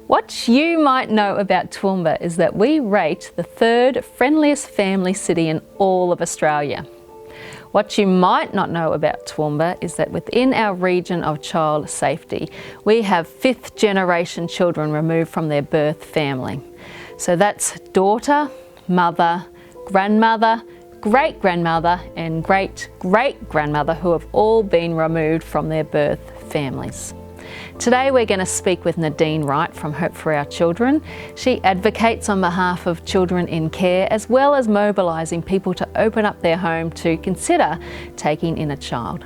What you might know about Toowoomba is that we rate the third friendliest family city in all of Australia. What you might not know about Toowoomba is that within our region of child safety, we have fifth generation children removed from their birth family. So that's daughter, mother, grandmother, great-grandmother and great-great-grandmother who have all been removed from their birth families. Today we're going to speak with Nadine Wright from Hope for Our Children. She advocates on behalf of children in care as well as mobilising people to open up their home to consider taking in a child.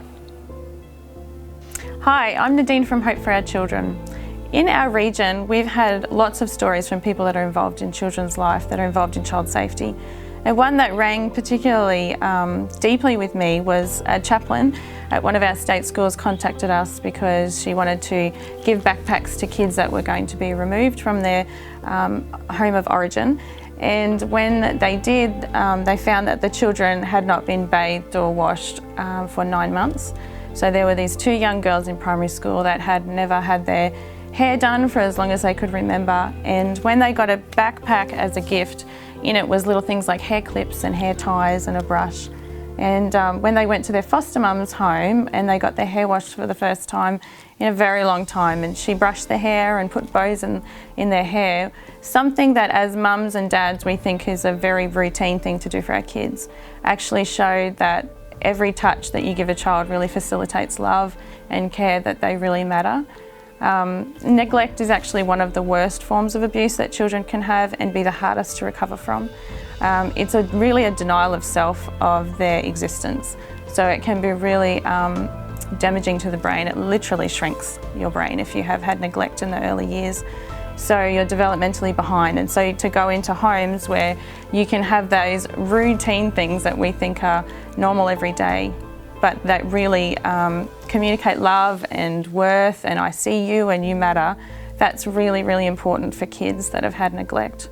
Hi, I'm Nadine from Hope for Our Children. In our region we've had lots of stories from people that are involved in children's life, that are involved in child safety. And one that rang particularly deeply with me was a chaplain at one of our state schools contacted us because she wanted to give backpacks to kids that were going to be removed from their home of origin. And when they did, they found that the children had not been bathed or washed for 9 months. So there were these two young girls in primary school that had never had their hair done for as long as they could remember. And when they got a backpack as a gift, in it was little things like hair clips and hair ties and a brush. And when they went to their foster mum's home and they got their hair washed for the first time in a very long time, and she brushed their hair and put bows in their hair, something that as mums and dads we think is a very routine thing to do for our kids, actually showed that every touch that you give a child really facilitates love and care, that they really matter. Neglect is actually one of the worst forms of abuse that children can have and be the hardest to recover from. It's really a denial of self of their existence. So it can be really damaging to the brain. It literally shrinks your brain if you have had neglect in the early years. So you're developmentally behind. And so to go into homes where you can have those routine things that we think are normal every day, but that really communicate love and worth and I see you and you matter, that's really, really important for kids that have had neglect.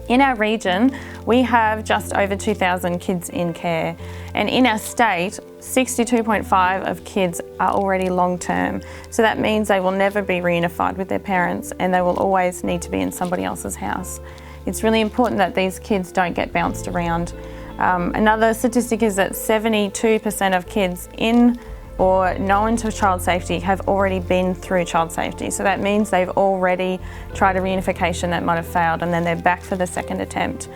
In our region, we have just over 2,000 kids in care, and in our state, 62.5% of kids are already long-term. So that means they will never be reunified with their parents and they will always need to be in somebody else's house. It's really important that these kids don't get bounced around. Another statistic is that 72% of kids in or known to child safety have already been through child safety. So that means they've already tried a reunification that might have failed and then they're back for the second attempt.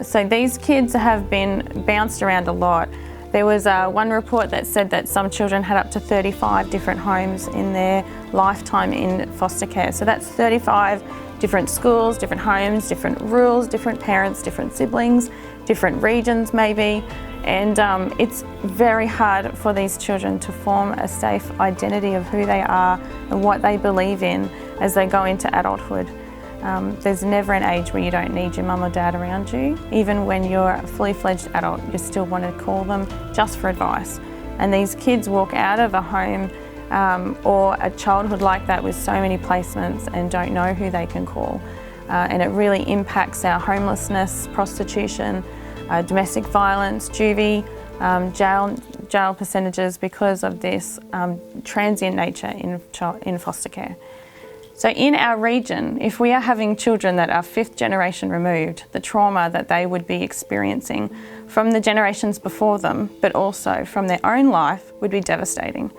So these kids have been bounced around a lot. There was one report that said that some children had up to 35 different homes in their lifetime in foster care. So that's 35 different schools, different homes, different rules, different parents, different siblings, different regions maybe. And it's very hard for these children to form a safe identity of who they are and what they believe in as they go into adulthood. There's never an age where you don't need your mum or dad around you. Even when you're a fully fledged adult, you still want to call them just for advice. And these kids walk out of a home or a childhood like that with so many placements and don't know who they can call. And it really impacts our homelessness, prostitution, domestic violence, juvie, jail percentages because of this transient nature in foster care. So in our region, if we are having children that are fifth generation removed, the trauma that they would be experiencing from the generations before them, but also from their own life, would be devastating.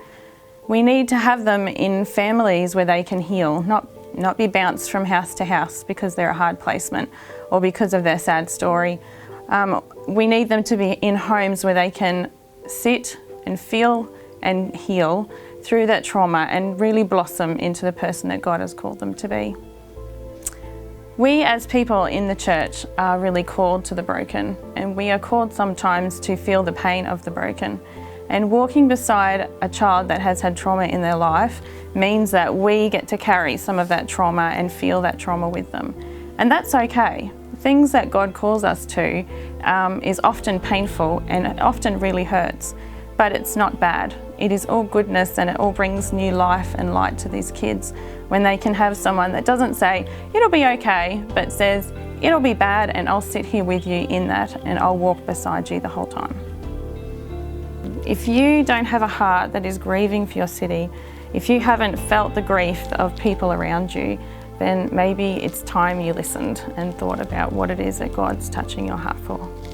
We need to have them in families where they can heal, not be bounced from house to house because they're a hard placement or because of their sad story. We need them to be in homes where they can sit and feel and heal through that trauma and really blossom into the person that God has called them to be. We as people in the church are really called to the broken, and we are called sometimes to feel the pain of the broken. And walking beside a child that has had trauma in their life means that we get to carry some of that trauma and feel that trauma with them. And that's okay. Things that God calls us to is often painful and it often really hurts, but it's not bad. It is all goodness and it all brings new life and light to these kids when they can have someone that doesn't say, it'll be okay, but says, it'll be bad and I'll sit here with you in that and I'll walk beside you the whole time. If you don't have a heart that is grieving for your city, if you haven't felt the grief of people around you, then maybe it's time you listened and thought about what it is that God's touching your heart for.